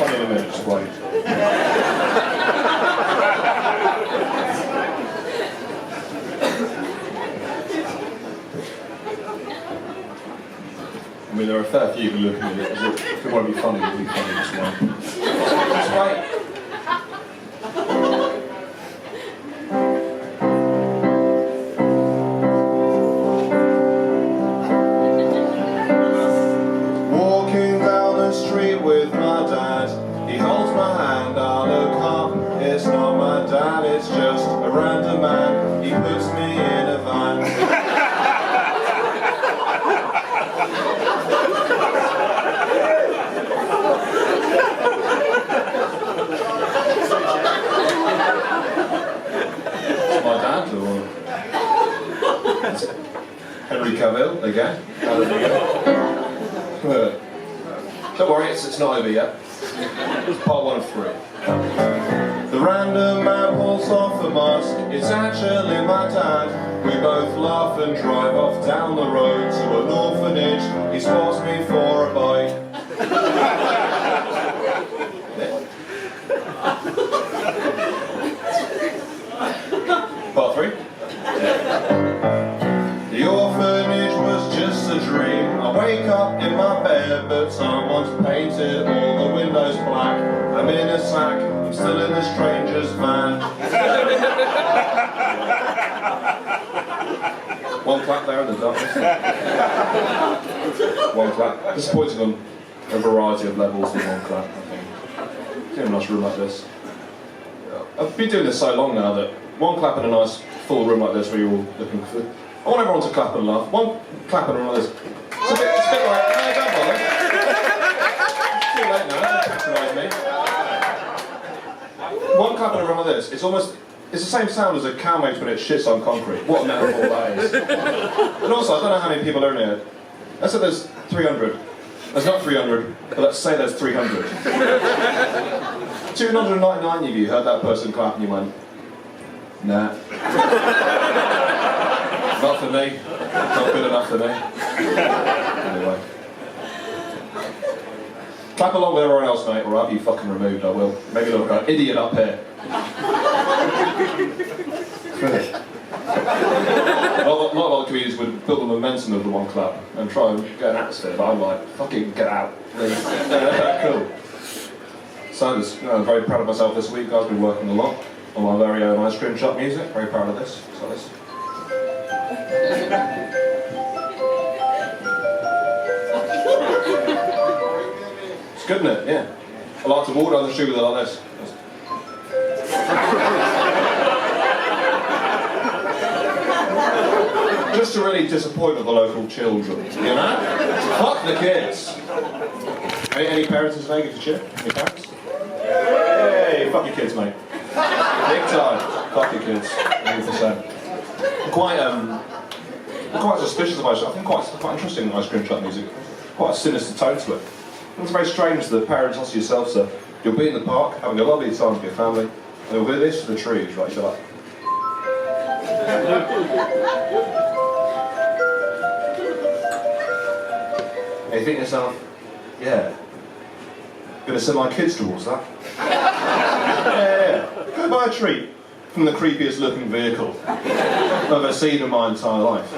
Come in a minute, just wait. I mean, there are a fair few who look at me as if it won't be funny, it'll be funny this way. Just wait. Walking down the street with my dad, he holds my hand, I look up, it's not my dad, it's just a random man, he puts me in a van. My dad, or Henry Cavill again. Don't worry, it's not over yet. It's part 1 of 3. The random man pulls off a mask. It's actually my dad. We both laugh and drive off down the road to an orphanage. He spots me for a bite. Part 3. The orphanage was just a dream. I wake up in my bed, but someone's painted all the windows black. I'm in a sack, I'm still in the stranger's van. One clap there in the darkness. One clap. Disappointing on a variety of levels in one clap, I think. It's in a nice room like this. I've been doing this so long now that one clap in a nice full room like this where you're all looking for... I want everyone to clap and laugh. One clap in a room like this. It's a bit like... No, don't bother. It's too late now, don't patronise me. One clap in a room like this, it's almost... It's the same sound as a cow makes when it shits on concrete. What a metaphor that is. And also, I don't know how many people are in here. Let's say there's 300. There's not 300, but let's say there's 300. 299 of you heard that person clap and you went, nah. Not for me. Not good enough for me. Anyway. Clap along with everyone else, mate, or I'll be fucking removed, I will. Maybe look like an idiot up here. Not a lot of comedians would build the momentum of the one clap and try and get an atmosphere, but I'm like, fucking get out, please. Cool. So I'm very proud of myself this week, guys. Been working a lot on my very own ice cream shop music. Very proud of this. So this. It's good, isn't it? Yeah. I like to walk down the street with it like this. Just to really disappoint the local children, you know? Fuck the kids. Any parents in today give a shit? Any parents? Hey, fuck your kids, mate. Big time. Fuck your kids. 100%. I'm quite suspicious of ice cream. I think quite interesting ice cream shop music. Quite a sinister tone to it. It's very strange that parents ask yourself, so you'll be in the park having a lovely time with your family, and you'll hear this for the trees, right? You're like. And you think to yourself, yeah, gonna send my kids towards that? Yeah. Go buy a treat from the creepiest looking vehicle I've ever seen in my entire life.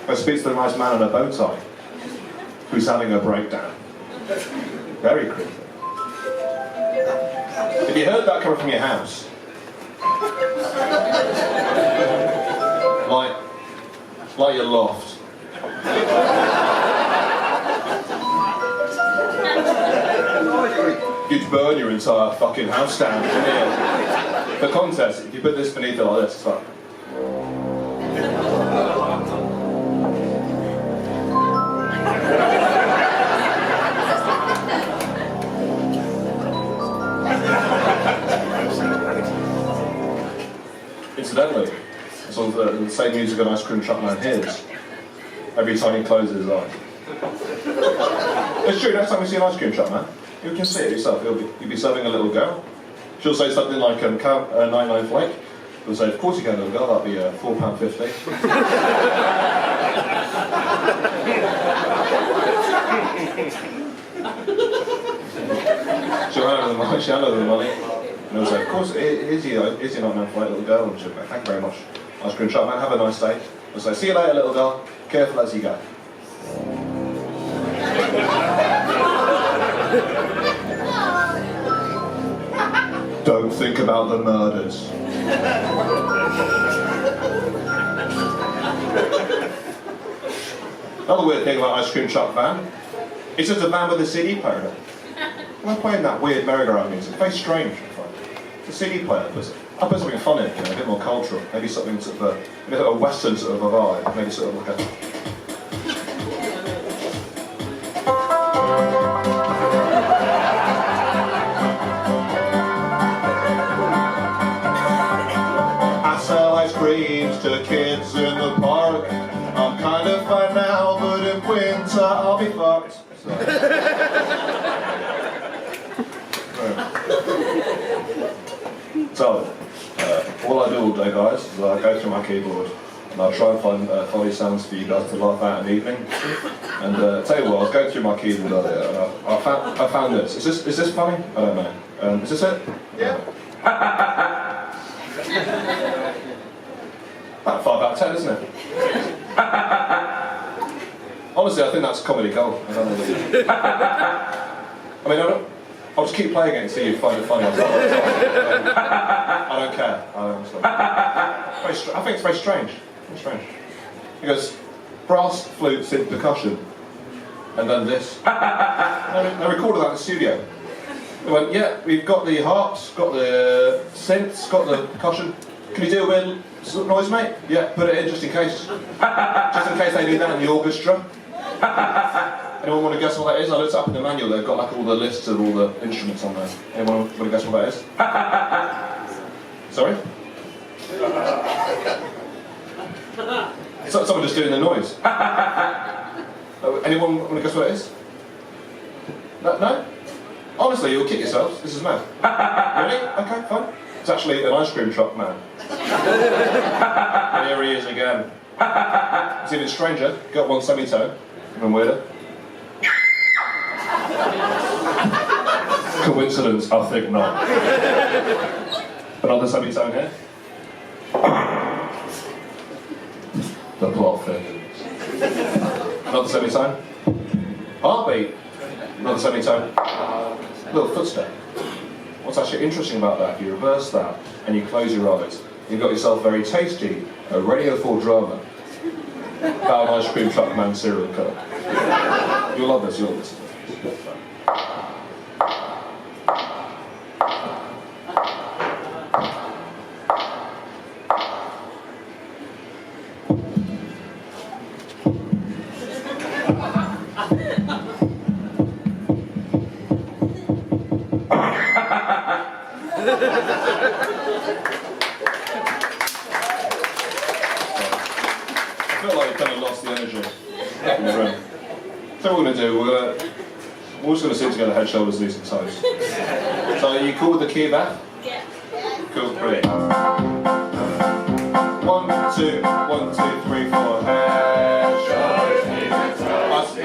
I speak to the nice man in a bow tie who's having a breakdown. Very creepy. If you heard that coming from your house, like your loft, you'd burn your entire fucking house down. Yeah. For context, if you put this beneath it like this, it's like... Incidentally, it's all the same music an ice cream truck man hears every time he closes his eyes. It's true, next time you see an ice cream truck man, you can see it yourself. You'll be serving a little girl. She'll say something like 99 flake. You'll say, of course you can, little girl, that'll be £4.50. She'll hand over the money. She'll hand over the money. And he'll say, of course, is he not known for that little girl? And she'll go, thank you very much. Ice cream truck man, have a nice day. He'll say, see you later, little girl. Careful as you go. Don't think about the murders. Another weird thing about ice cream truck van, it's just a van with a CD player. I'm playing that weird merry-go-round music. Very strange, I find. It's a CD player. I'll put something fun in it, a bit more cultural. Maybe something sort of a Western sort of a vibe. Maybe sort of like a. I sell ice creams to kids in the park. I'm kind of fine now, but in winter I'll be fucked. So, all I do all day, guys, is I go through my keyboard and I try and find funny sounds for you guys to laugh at in the evening. And tell you what, I was going through my keyboard earlier and I found this. Is this funny? I don't know. Is this it? Yeah. About 5 out of 10, isn't it? Honestly, I think that's comedy gold. I don't know. I mean, I'll just keep playing it until you find it funny. I don't care. I think it's very strange. Very strange. He goes, brass flutes in percussion, and then this. They recorded that in the studio. They went, yeah, we've got the harps, got the synths, got the percussion. Can you do a weird noise, mate? Yeah, put it in just in case. Just in case they do that in the orchestra. Anyone want to guess what that is? I looked up in the manual, they've got like all the lists of all the instruments on there. Anyone want to guess what that is? Sorry? Someone just doing the noise. Anyone want to guess what it is? No? Honestly, you'll kick yourselves. This is mad. Really? Okay, fine. It's actually an ice cream truck man. And here he is again. It's even stranger. Got one semitone. Even weirder. Coincidence? I think not. Another semitone here. The plot thickens. Another semitone. Heartbeat. Another semitone. Little footstep. What's actually interesting about that, if you reverse that and you close your eyes, you've got yourself very tasty, a Radio 4 drama about an ice cream truck man serial killer. You'll love this, you'll love this. I feel like I've kind of lost the energy in the room. So what we're going to do, we're just going to sit together, head, shoulders, knees and toes. So are you cool with the key, Beth? Yeah. Cool, brilliant. 1, 2, 1, 2, 3, 4. Head, shoulders, knees and toes.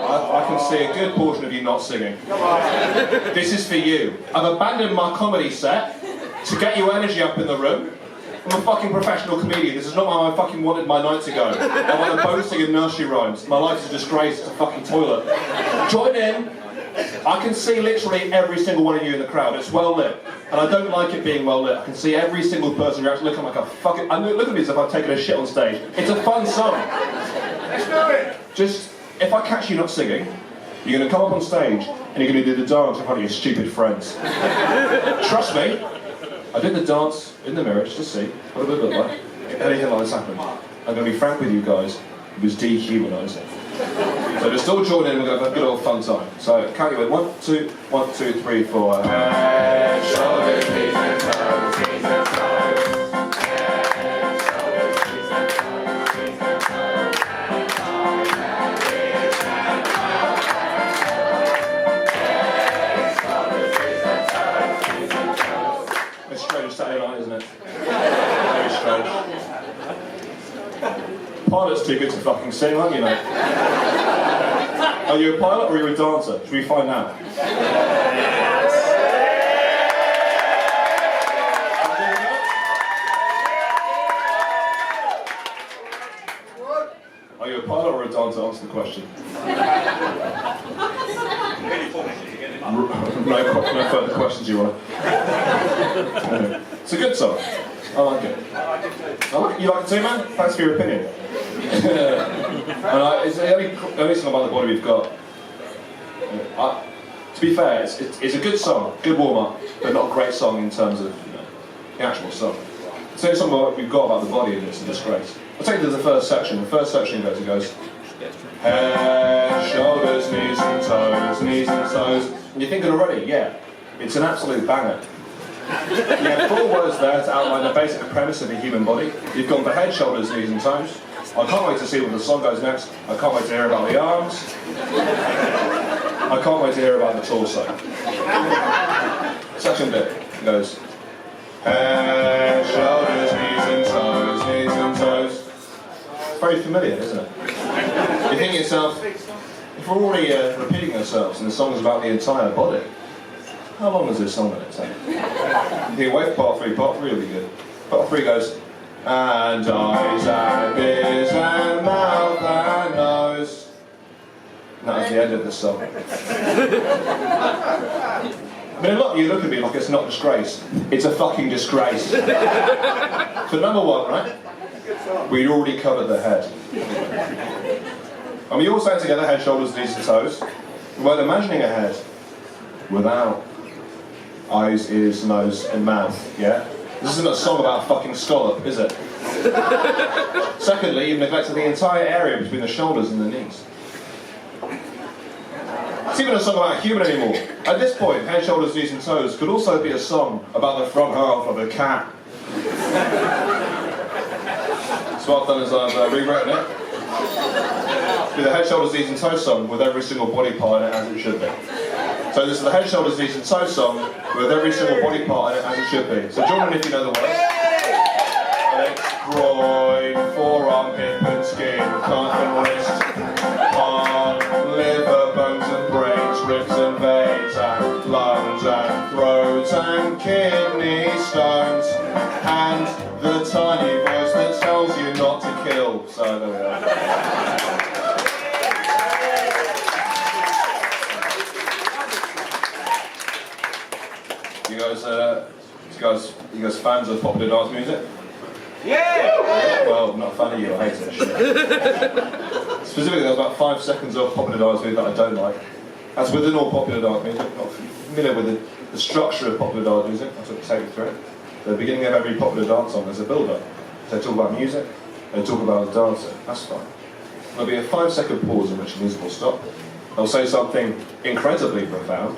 I can see a good portion of you not singing. This is for you. I've abandoned my comedy set to get your energy up in the room. I'm a fucking professional comedian. This is not how I fucking wanted my night to go. I'm on a boat singing nursery rhymes. My life is a disgrace. It's a fucking toilet. Join in. I can see literally every single one of you in the crowd. It's well lit. And I don't like it being well lit. I can see every single person react looking like a fucking... look at me as if I've taken a shit on stage. It's a fun song. Let's do it. Just, if I catch you not singing, you're going to come up on stage and you're going to do the dance in front of your stupid friends. Trust me. I did the dance in the mirror just to see what it would look like. Anything like this happened. I'm going to be frank with you guys, it was dehumanising. So just all join in and we're going to have a good old fun time. So count you in. 1, 2, 1, 2, 3, 4. Head, shoulders, knees and toes, knees and toes. Head, shoulders, knees and toes, knees and toes. It's strange Saturday night, isn't it? Very strange. Pilot's too good to fucking sing, aren't you, mate? Are you a pilot or are you a dancer? Should we find out? No further questions, you want? It's a good song. I like it. You like it too, man? Thanks for your opinion. It's the only song about the body we've got. To be fair, it's a good song, good warm-up, but not a great song in terms of the actual song. It's the only song we've got about the body, and it's a disgrace. I'll take you to the first section. The first section goes, head, shoulders, knees and toes, knees and toes. And you're thinking already, yeah, it's an absolute banger. You have 4 words there to outline the basic premise of the human body. You've gone for head, shoulders, knees and toes. I can't wait to see where the song goes next. I can't wait to hear about the arms. I can't wait to hear about the torso. Section B goes, head, shoulders, knees and toes, knees and toes. It's very familiar, isn't it? You think to yourself, if we're already repeating ourselves and the song's about the entire body, how long is this song going to take? You think, wait for part 3, part 3 will be good. Part 3 goes, and eyes and ears and mouth and nose. And that was the end of the song. I mean, a lot of you look at me like it's not a disgrace. It's a fucking disgrace. So number 1, right? We'd already covered the head. And we all sang together, head, shoulders, knees and toes. We weren't imagining a head without eyes, ears, nose and mouth, yeah? This isn't a song about a fucking scallop, is it? Secondly, you've neglected the entire area between the shoulders and the knees. It's even a song about a human anymore. At this point, head, shoulders, knees and toes could also be a song about the front half of a cat. So what I've done is I've rewritten it. Be the head, shoulders, knees and toes song with every single body part in it as it should be. So this is the head, shoulders, knees and toes song with every single body part in it as it should be. So join in if you know the words. Legs, groin, forearm, hip and skin, thigh and wrist, arm, liver, bones and brains, ribs and veins, and lungs and throat and kidney stones, and the tiny voice that tells you not to kill. So there we are. You guys fans of popular dance music? Yeah! Well, I'm not a fan of you, I hate it. Specifically, there's about 5 seconds of popular dance music that I don't like. As within all popular dance music, I'm not familiar with the structure of popular dance music. I'll sort of take you through it. At the beginning of every popular dance song, there's a build-up. They talk about music, they talk about the dancer. That's fine. There'll be a 5-second pause in which the music will stop. They'll say something incredibly profound,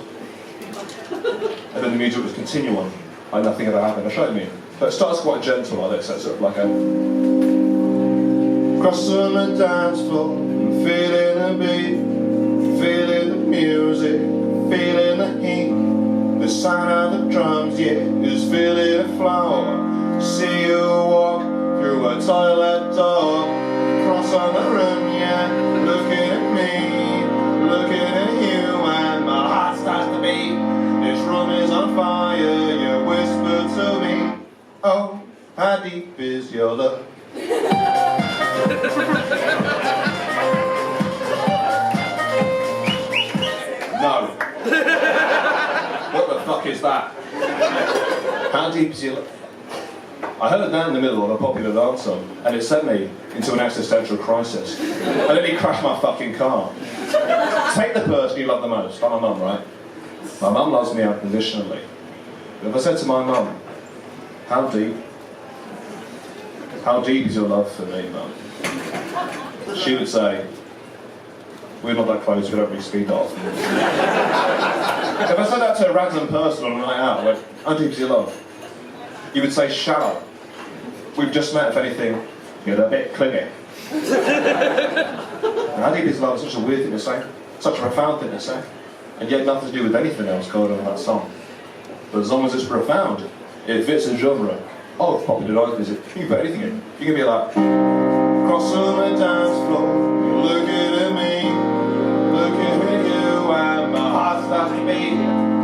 and then the music will continue on like nothing ever happened. I'll show you. But it starts quite gentle like this, so it's sort of like a cross on the dance floor, feeling the beat, feeling the music, feeling the heat, the sound of the drums, yeah, just feeling the flow. See you walk through a toilet door, cross on the room, yeah, looking at me, looking at you, and my heart starts to beat. This room is on fire, you whisper to me, oh, how deep is your love? No. What the fuck is that? How deep is your love? I heard that in the middle of a popular dance song, and it sent me into an existential crisis. I nearly crashed my fucking car. Take the person you love the most, like my mum, right? My mum loves me unconditionally. But if I said to my mum, how deep is your love for me, mum? She would say, we're not that close, we don't really speak that often. If I said that to a random person on a night out, like, how deep is your love? You would say, shallow. We've just met, if anything, you're a bit clingy. How deep is love? Such a weird thing to say, such a profound thing to say, and yet nothing to do with anything else going on in that song. But as long as it's profound, it fits the genre of popular dance music. You can put anything in. You can be like, cross on the dance floor, you're looking at me, looking at you, and my heart starts to beat.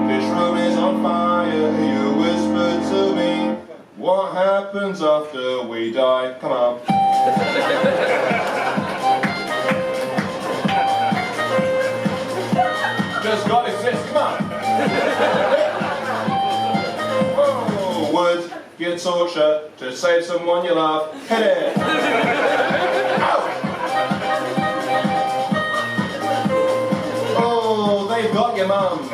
This room is on fire, you whisper to me, what happens after we die? Come on. Just God exists, come on. Good torture to save someone you love. Hit it! Oh, they've got your mum.